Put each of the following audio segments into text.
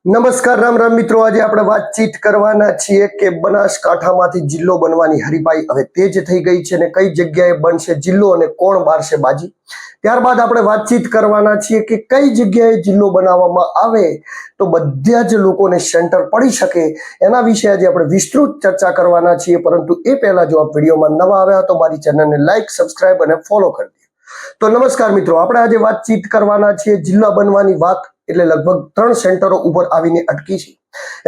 નમસ્કાર, રામ રામ મિત્રો. આજે આપણે વાતચીત કરવાના છીએ કે બનાસકાંઠામાંથી જિલ્લો બનવાની હરીફાઈ હવે તેજ થઈ ગઈ છે ને કઈ જગ્યાએ બનશે જિલ્લો અને કોણ મારશે બાજી. ત્યારબાદ આપણે વાતચીત કરવાના છીએ કે કઈ જગ્યાએ જિલ્લો બનાવવામાં આવે તો બધા જ લોકોને સેન્ટર પડી શકે એના વિશે આજે આપણે વિસ્તૃત ચર્ચા કરવાના છીએ. પરંતુ એ પહેલા જો આપ વિડીયોમાં નવા આવ્યા તો મારી ચેનલને લાઈક, સબસ્ક્રાઇબ અને ફોલો કરી દો. તો નમસ્કાર મિત્રો, આપણે આજે વાતચીત કરવાના છીએ જિલ્લા બનવાની વાત એટલે લગભગ 3 સેન્ટરો ઉપર આવીને અટકી છે.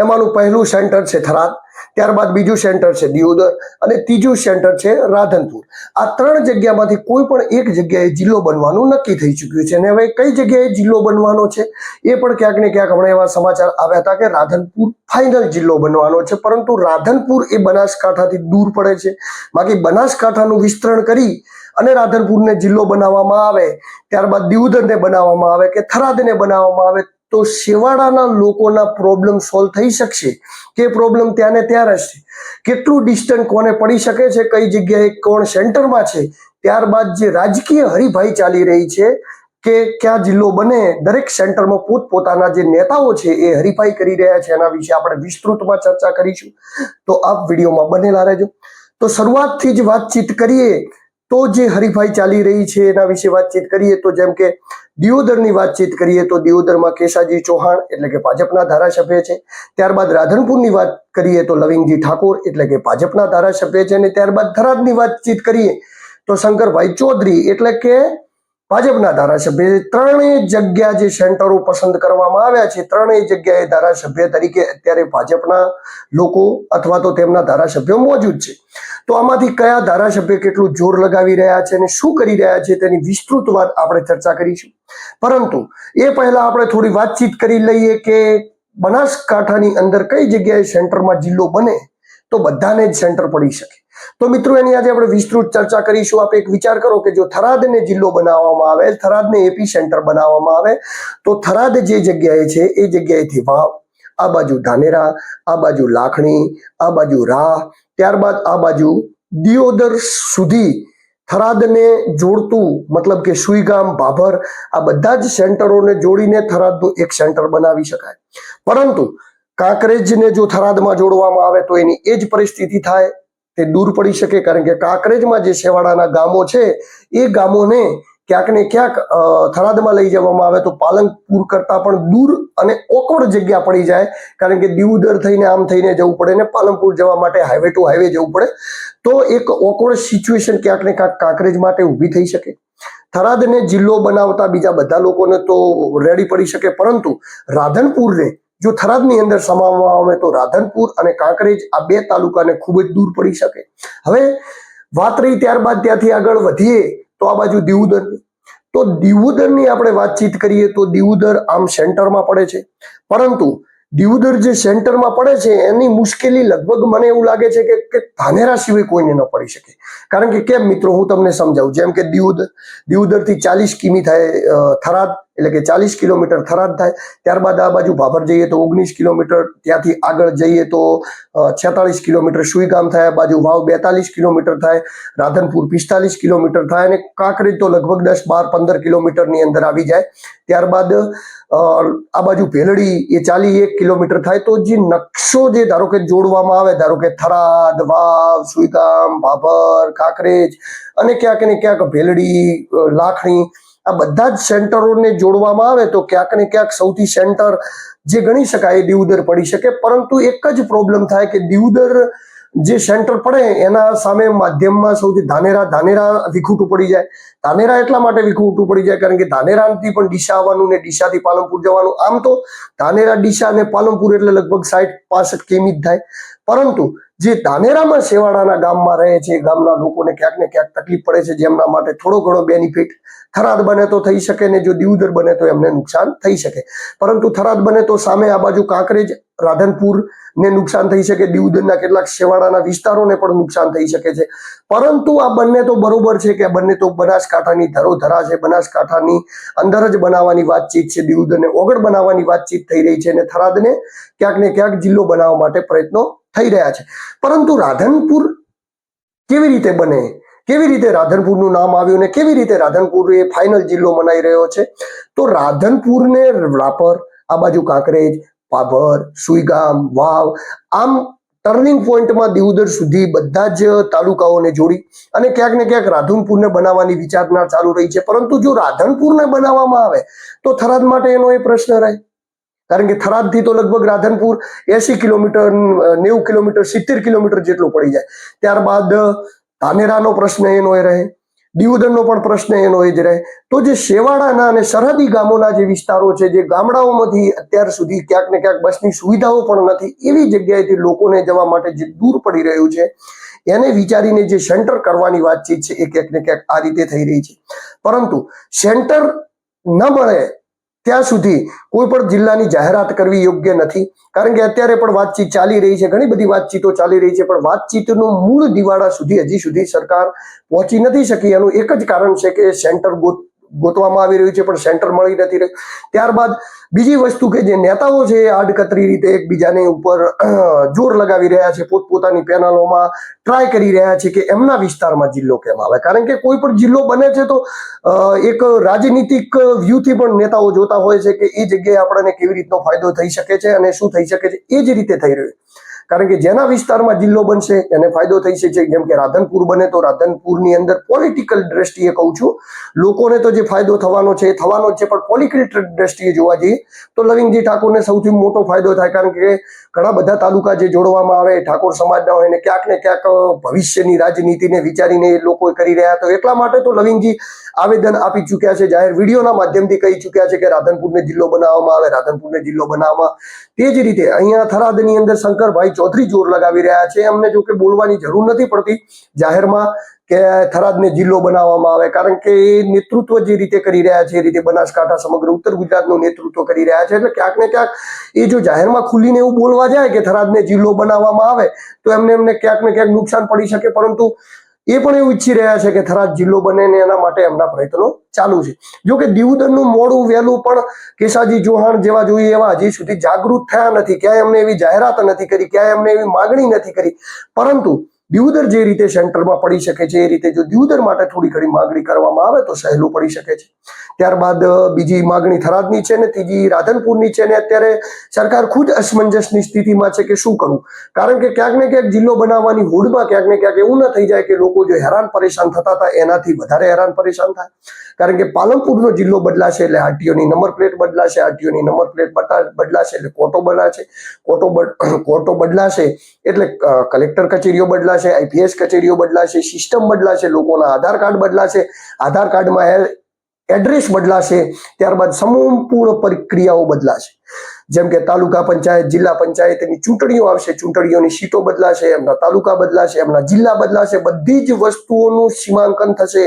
એમાંનું પહેલું સેન્ટર છે થરાદ, ત્યારબાદ બીજું સેન્ટર છે દિયોદર અને ત્રીજું સેન્ટર છે રાધનપુર. આ 3 જગ્યામાંથી કોઈ પણ એક જગ્યાએ જિલ્લો બનવાનું નક્કી થઈ ચૂક્યું છે. અને હવે કઈ જગ્યાએ જિલ્લો બનવાનો છે એ પણ ક્યાંક ને ક્યાંક હમણાં એવા સમાચાર આવ્યા હતા કે રાધનપુર ફાઇનલ જિલ્લો બનવાનો છે. પરંતુ રાધનપુર એ બનાસકાંઠાથી દૂર પડે છે. બાકી બનાસકાંઠાનું વિસ્તરણ કરી અને રાધનપુરને જિલ્લો બનાવવામાં આવે, ત્યારબાદ દિયોદરને બનાવવામાં આવે કે થરાદને બનાવવામાં આવે તો છેવાડાના લોકોના પ્રોબ્લેમ સોલ્વ થઈ શકશે કે પ્રોબ્લેમ ત્યાં ને ત્યાં રહેશે. કેટલું ડિસ્ટન્સ કોને પડી શકે છે, કઈ જગ્યાએ કોણ સેન્ટરમાં છે, ત્યારબાદ જે રાજકીય હરીફાઈ ચાલી રહી છે કે ક્યાં જિલ્લો બને, દરેક સેન્ટરમાં પોતપોતાના જે નેતાઓ છે એ હરીફાઈ કરી રહ્યા છે, એના વિશે આપણે વિસ્તૃતમાં ચર્ચા કરીશું. તો આપ વિડીયોમાં બનેલા રહેજો. તો શરૂઆતથી જ વાતચીત કરીએ તો જે હરીફાઈ ચાલી રહી છે એના વિશે વાતચીત કરીએ તો જેમ કે દિયોદરની વાતચીત કરીએ તો દિયોદરમાં કેશાજી ચૌહાણ એટલે કે ભાજપના ધારાસભ્ય છે. ત્યારબાદ રાધનપુરની વાત કરીએ તો લવિંગજી ઠાકોર એટલે કે ભાજપના ધારાસભ્ય છે. અને ત્યારબાદ થરાદની વાતચીત કરીએ તો શંકરભાઈ ચૌધરી એટલે કે ભાજપના ધારાસભ્ય. ત્રણેય જગ્યા જે સેન્ટરો પસંદ કરવામાં આવ્યા છે, ત્રણેય જગ્યાએ ધારાસભ્ય તરીકે અત્યારે ભાજપના લોકો અથવા તો તેમના ધારાસભ્યો મોજૂદ છે. તો આમાંથી કયા ધારાસભ્ય કેટલું જોર લગાવી રહ્યા છે અને શું કરી રહ્યા છે તેની વિસ્તૃત વાત આપણે ચર્ચા કરીશું. પરંતુ એ પહેલા આપણે થોડી વાતચીત કરી લઈએ કે બનાસકાંઠાની અંદર કઈ જગ્યાએ સેન્ટરમાં જિલ્લો બને તો બધાને જ સેન્ટર પડી શકે. તો મિત્રો એની આજે આપણે વિસ્તૃત ચર્ચા કરીશું. આપ એક વિચાર કરો કે જો થરાદને જિલ્લો બનાવવામાં આવે, થરાદને એપી સેન્ટર બનાવવામાં આવે તો થરાદ જે જગ્યાએ છે એ જગ્યાએથી વાવ, આ બાજુ ધાનેરા, આ બાજુ લાખણી, આ બાજુ રાહ, ત્યારબાદ આ બાજુ દિયોદર સુધી થરાદને જોડતું મતલબ કે સુઈગામ, ભાભર આ બધા જ સેન્ટરોને જોડીને થરાદનું એક સેન્ટર બનાવી શકાય. પરંતુ કાંકરેજને જો થરાદમાં જોડવામાં આવે તો એની એ જ પરિસ્થિતિ થાય, તે દૂર પડી શકે. કારણ કે કાંકરેજમાં જે છેવાડાના ગામો છે એ ગામોને ક્યાંક ને ક્યાંક થરાદમાં લઈ જવામાં આવે તો પાલનપુર કરતા પણ દૂર અને ઓકવર્ડ જગ્યા પડી જાય. કારણ કે દિયોદર થઈને આમ થઈને જવું પડે ને પાલનપુર જવા માટે હાઈવે ટુ હાઈવે જવું પડે. તો એક ઓકવર્ડ સિચ્યુએશન ક્યાંક ને ક્યાંક કાંકરેજ માટે ઊભી થઈ શકે. થરાદને જિલ્લો બનાવતા બીજા બધા લોકોને તો રેડી પડી શકે, પરંતુ રાધનપુરને જો થરાદની અંદર સમાવવામાં આવે તો રાધનપુર અને કાંકરેજ આ 2 તાલુકાને ખૂબ જ દૂર પડી શકે. હવે વાત રહી ત્યારબાદ ત્યાંથી આગળ વધીએ તો આ બાજુ દિયોદરની. તો દિયોદરની આપણે વાતચીત કરીએ તો દિયોદર આમ સેન્ટરમાં પડે છે, પરંતુ દિયોદર જે સેન્ટરમાં પડે છે એની મુશ્કેલી લગભગ મને એવું લાગે છે કે ધાનેરા સિવાય કોઈને ન પડી શકે. કારણ કે કેમ મિત્રો, હું તમને સમજાવું. જેમ કે દિયોદરથી 40 કિમી થાય થરાદ એટલે કે 40 કિલોમીટર થરાદ થાય. ત્યારબાદ આ બાજુ ભાભર જઈએ તો 19 કિલોમીટર, ત્યાંથી આગળ જઈએ તો 46 કિલોમીટર સુઈગામ થાય, આ બાજુ વાવ 42 કિલોમીટર થાય, રાધનપુર 45 કિલોમીટર થાય અને કાંકરેજ તો લગભગ 10, 12, 15 કિલોમીટરની અંદર આવી જાય. ત્યારબાદ આ બાજુ ભેલડી એ 41 કિલોમીટર થાય. તો જે નકશો જે ધારો કે જોડવામાં આવે, ધારો કે થરાદ, વાવ, સુઈગામ, ભાભર, કાંકરેજ અને ક્યાંક ને ક્યાંક ભેલડી, લાખણી આ બધા જ સેન્ટરોને જોડવામાં આવે તો ક્યાંક ને ક્યાંક સૌથી સેન્ટર જે ગણી શકાય એ દિયોદર પડી શકે. પરંતુ એક જ પ્રોબ્લેમ થાય કે દિયોદર જે સેન્ટર પડે એના સામે માધ્યમમાં સૌથી ધાનેરા વિખૂટું પડી જાય. ધાનેરા એટલા માટે વિખૂટું પડી જાય કારણ કે ધાનેરાથી પણ ડીસા આવવાનું ને ડીસાથી પાલનપુર જવાનું. આમ તો ધાનેરા, ડીસા અને પાલનપુર એટલે લગભગ 60-65 કિમી જ થાય. પરંતુ જે ધાનેરામાં છેવાડાના ગામમાં રહે છે એ ગામના લોકોને ક્યાંક ને ક્યાંક તકલીફ પડે છે, જેમના માટે થોડો ઘણો બેનિફિટ થરાદ બને તો થઈ શકે ને જો દિયોદર બને તો એમને નુકસાન થઈ શકે. પરંતુ થરાદ બને તો સામે આ બાજુ કાંકરેજ, રાધનપુર ને નુકસાન થઈ શકે, દિયોદરના કેટલાક છેવાડાના વિસ્તારોને પણ નુકસાન થઈ શકે છે. પરંતુ આ બંને તો બરોબર છે કે બંને તો બનાસકાંઠાની ધરોધરા છે, બનાસકાંઠાની અંદર જ બનાવવાની વાતચીત છે. દિયોદરને ઓગળ બનાવવાની વાતચીત થઈ રહી છે અને થરાદને ક્યાંક ને ક્યાંક જિલ્લો બનાવવા માટે પ્રયત્નો થઈ રહ્યા છે. પરંતુ રાધનપુર કેવી રીતે બને, કેવી રીતે રાધનપુરનું નામ આવ્યું ને કેવી રીતે રાધનપુર એ ફાઇનલ જિલ્લો મનાઈ રહ્યો છે? તો રાધનપુરને રાપર, આ બાજુ કાંકરેજ, પાભર, સુઈગામ, વાવ, આમ ટર્નિંગ પોઈન્ટમાં દિયોદર સુધી બધા જ તાલુકાઓને જોડી અને ક્યાંક ને ક્યાંક રાધનપુરને બનાવવાની વિચારણા ચાલુ રહી છે. પરંતુ જો રાધનપુરને બનાવવામાં આવે તો થરાદ માટે એનો એ પ્રશ્ન રહે, કારણ કે થરાદથી તો લગભગ રાધનપુર 80 કિલોમીટર, 90 કિલોમીટર, 70 કિલોમીટર જેટલું પડી જાય. ત્યારબાદ ધાનેરાનો પ્રશ્ન એનો એ રહે, દિયોદરનો પણ પ્રશ્ન એનો એ જ રહે. તો જે છેવાડાના અને સરહદી ગામોના જે વિસ્તારો છે, જે ગામડાઓમાંથી અત્યાર સુધી ક્યાંક ને ક્યાંક બસની સુવિધાઓ પણ નથી, એવી જગ્યાએથી લોકોને જવા માટે જે દૂર પડી રહ્યું છે, એને વિચારીને જે સેન્ટર કરવાની વાતચીત છે એ ક્યાંક ને ક્યાંક આ રીતે થઈ રહી છે. પરંતુ સેન્ટર ન મળે ત્યાં સુધી કોઈ પણ જિલ્લાની જાહેરાત કરવી યોગ્ય નથી, કારણ કે અત્યારે પણ વાતચીત ચાલી રહી છે, ઘણી બધી વાતચીતો ચાલી રહી છે, પણ વાતચીતનું મૂળ દિવાળા સુધી હજી સુધી સરકાર પહોંચી નથી શકી. એનું એક જ કારણ છે કે સેન્ટર ગોતવામાં આવી રહ્યું છે પણ સેન્ટર મળી નથી રહ્યું. ત્યારબાદ બીજી વસ્તુ કે જે નેતાઓ છે એ આડકતરી રીતે એકબીજાને ઉપર જોર લગાવી રહ્યા છે, પોતપોતાની પેનલોમાં ટ્રાય કરી રહ્યા છે કે એમના વિસ્તારમાં જિલ્લો કેમ આવે, કારણ કે કોઈ પણ જિલ્લો બને છે તો એક રાજનીતિક વ્યૂથી પણ નેતાઓ જોતા હોય છે કે એ જગ્યાએ આપણને કેવી રીતનો ફાયદો થઈ શકે છે અને શું થઈ શકે છે. એ જ રીતે થઈ રહ્યું, કારણ કે જેના વિસ્તારમાં જિલ્લો બનશે એને ફાયદો થઈ શકે. જેમ કે રાધનપુર બને તો રાધનપુરની અંદર પોલિટિકલ દ્રષ્ટિએ કહું છું, લોકોને તો જે ફાયદો થવાનો છે એ થવાનો જ છે, પણ પોલિટિકલ દ્રષ્ટિએ જોવા જઈએ તો લવિંગજી ઠાકોરને સૌથી મોટો ફાયદો થાય, કારણ કે ઘણા બધા તાલુકા જે જોડવામાં આવે ઠાકોર સમાજના હોય ને ક્યાંક ભવિષ્યની રાજનીતિને વિચારીને એ લોકો કરી રહ્યા. તો એટલા માટે તો લવિંગજી આવેદન આપી ચૂક્યા છે, જાહેર વિડીયોના માધ્યમથી કહી ચૂક્યા છે કે રાધનપુરને જિલ્લો બનાવવામાં આવે, રાધનપુરને જિલ્લો બનાવવામાં. તે જ રીતે અહીંયા થરાદની અંદર શંકરભાઈ ચૌધરી જોર લગાવી રહ્યા છે. એમને જો કે બોલવાની જરૂર નથી પડતી જાહેરમાં કે થરાદને જિલ્લો બનાવવામાં આવે, કારણ કે એ નેતૃત્વ જે રીતે કરી રહ્યા છે એ રીતે બનાસકાંઠા સમગ્ર ઉત્તર ગુજરાતનું નેતૃત્વ કરી રહ્યા છે. એટલે ક્યાંક ને ક્યાંક એ જો જાહેરમાં ખુલીને એવું બોલવા જાય કે થરાદને જિલ્લો બનાવવામાં આવે તો એમને ક્યાંક ને ક્યાંક નુકસાન પડી શકે, પરંતુ એ પણ એવું ઈચ્છી રહ્યા છે કે થરાદ જિલ્લો બને ને એના માટે એમના પ્રયત્નો ચાલુ છે. જો કે દિયોદરનું મોડું વહેલું પણ કેશાજી ચૌહાણ જેવા જોઈએ એવા હજી સુધી જાગૃત થયા નથી, ક્યાંય એમને એવી જાહેરાત નથી કરી, ક્યાંય એમને એવી માગણી નથી કરી. પરંતુ દિયોદર જે રીતે સેન્ટરમાં પડી શકે છે એ રીતે જો દિયોદર માટે થોડી ઘણી માગણી કરવામાં આવે તો સહેલું પડી શકે છે. ત્યારબાદ બીજી માગણી થરાદની છે ને ત્રીજી રાધનપુરની છે ને અત્યારે સરકાર ખુદ અસમંજસની સ્થિતિમાં છે કે શું કરવું, કારણ કે ક્યાંક ને ક્યાંક જિલ્લો બનાવવાની હોડમાં ક્યાંક ને ક્યાંક એવું ન થઈ જાય કે લોકો જો હેરાન પરેશાન થતા હતા એનાથી વધારે હેરાન પરેશાન થાય. કારણ કે પાલનપુરનો જિલ્લો બદલાશે એટલે આરટીઓની નંબર પ્લેટ બદલાશે, આરટીઓની નંબર પ્લેટ બદલાશે એટલે કોટો બદલાશે, કોટો બદલાશે એટલે કલેક્ટર કચેરીઓ બદલાશે, આઈપીએસ કચેરીઓ બદલાશે, સિસ્ટમ બદલાશે, લોકોના આધાર કાર્ડ બદલાશે, આધાર કાર્ડમાં એડ્રેસ બદલાશે, ત્યારબાદ સંપૂર્ણ પ્રક્રિયાઓ બદલાશે. જેમ કે તાલુકા પંચાયત, જિલ્લા પંચાયતની ચૂંટણીઓ આવશે, ચૂંટણીઓની સીટો બદલાશે, એમના તાલુકા બદલાશે, એમના જિલ્લા બદલાશે, બધી જ વસ્તુઓનું સીમાંકન થશે,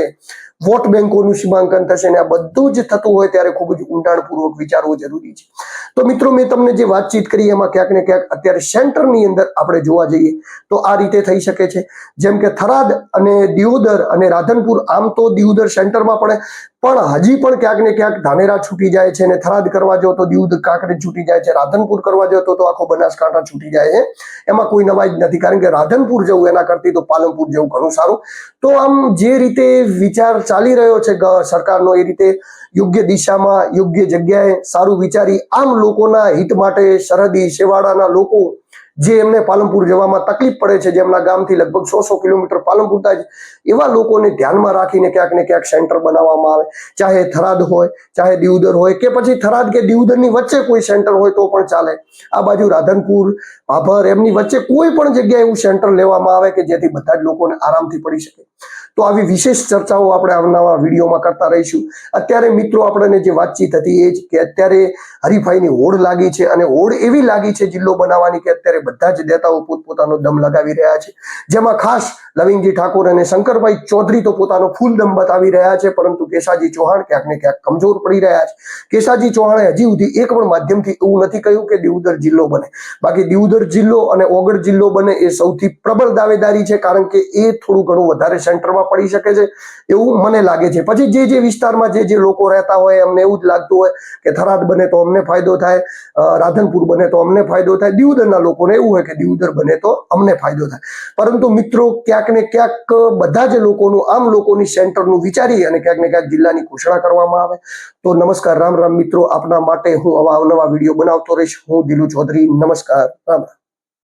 વોટ બેંકોનું સીમાંકન થશે, અને આ બધું જ થતું હોય ત્યારે ખૂબ જ ઊંડાણપૂર્વક વિચારવું જરૂરી છે. તો મિત્રો, મેં તમને જે વાતચીત કરી એમાં ક્યાંક ને ક્યાંક અત્યારે સેન્ટરની અંદર આપણે જોવા જઈએ તો આ રીતે થઈ શકે છે. જેમ કે થરાદ અને દિયોદર અને રાધનપુર, આમ તો દિયોદર સેન્ટરમાં પડે પણ હજી પણ ક્યાંક ને ક્યાંક ધાનેરા છૂટી જાય છે, અને થરાદ કરવા જાઓ તો દિયોદર કાંકરેજ છૂટી જાય છે, રાધનપુર કરવા જાઓ તો આખો બનાસકાંઠા છૂટી જાય છે. એમાં કોઈ નવાઈ જ નથી, કારણ કે રાધનપુર જવું એના કરતી તો પાલનપુર જવું ઘણું સારું. તો આમ જે રીતે વિચાર ચાલી રહ્યો છે સરકારનો એ રીતે યોગ્ય દિશામાં યોગ્ય જગ્યાએ સારું વિચારી આમ લોકોના હિત માટે સરહદી છેવાડાના લોકો જે એમને પાલનપુર જવામાં તકલીફ પડે છે, જેમના ગામથી લગભગ 100 કિલોમીટર પાલનપુર થાય, એવા લોકોને ધ્યાનમાં રાખીને ક્યાંક ને ક્યાંક સેન્ટર બનાવવામાં આવે. ચાહે થરાદ હોય, ચાહે દિયોદર હોય, કે પછી થરાદ કે દિયોદરની વચ્ચે કોઈ સેન્ટર હોય તો પણ ચાલે. આ બાજુ રાધનપુર, ભાભર એમની વચ્ચે કોઈ પણ જગ્યાએ એવું સેન્ટર લેવામાં આવે કે જેથી બધા જ લોકોને આરામથી પડી શકે. તો આવી વિશેષ ચર્ચાઓ આપણે આવનારા વિડીયોમાં કરતા રહીશું. અત્યારે મિત્રો આપણને જે વાતચીત હતી એ જ કે અત્યારે હરીફાઈની હોડ લાગી છે, અને હોડ એવી લાગી છે જિલ્લો બનાવવાની કે અત્યારે બધા જ નેતાઓ પોતપોતાનો દમ લગાવી રહ્યા છે. જેમાં ખાસ લવિંગજી ઠાકોર અને શંકરભાઈ ચૌધરી તો પોતાનો ફૂલ દમ બતાવી રહ્યા છે, પરંતુ કેશાજી ચૌહાણ ક્યાંક ને ક્યાંક કમજોર પડી રહ્યા છે. કેશાજી ચૌહાણે હજી સુધી એક પણ માધ્યમથી એવું નથી કહ્યું કે દિયોદર જિલ્લો બને. બાકી દિયોદર જિલ્લો અને ઓગળ જિલ્લો બને એ સૌથી પ્રબળ દાવેદારી છે, કારણ કે એ થોડું ઘણું વધારે સેન્ટરમાં પડી શકે છે એવું મને લાગે છે. પછી જે વિસ્તારમાં જે લોકો રહેતા હોય એમને એવું જ લાગતું હોય કે થરાદ બને તો અમને અમને ફાયદો થાય, રાધનપુર બને તો અમને ફાયદો થાય, દિયોદરના લોકોને એવું હોય કે દિયોદર બને તો અમને ફાયદો થાય. પરંતુ મિત્રો ક્યાંક ને ક્યાંક બધા જ લોકોનું, આમ લોકોની સેન્ટરનું વિચારી અને ક્યાંક ને ક્યાંક જિલ્લાની ઘોષણા કરવામાં આવે. તો નમસ્કાર, રામ રામ મિત્રો. આપના માટે હું અવનવા વિડીયો બનાવતો રહીશ. હું દિલુ ચૌધરી. નમસ્કાર, રામ રામ.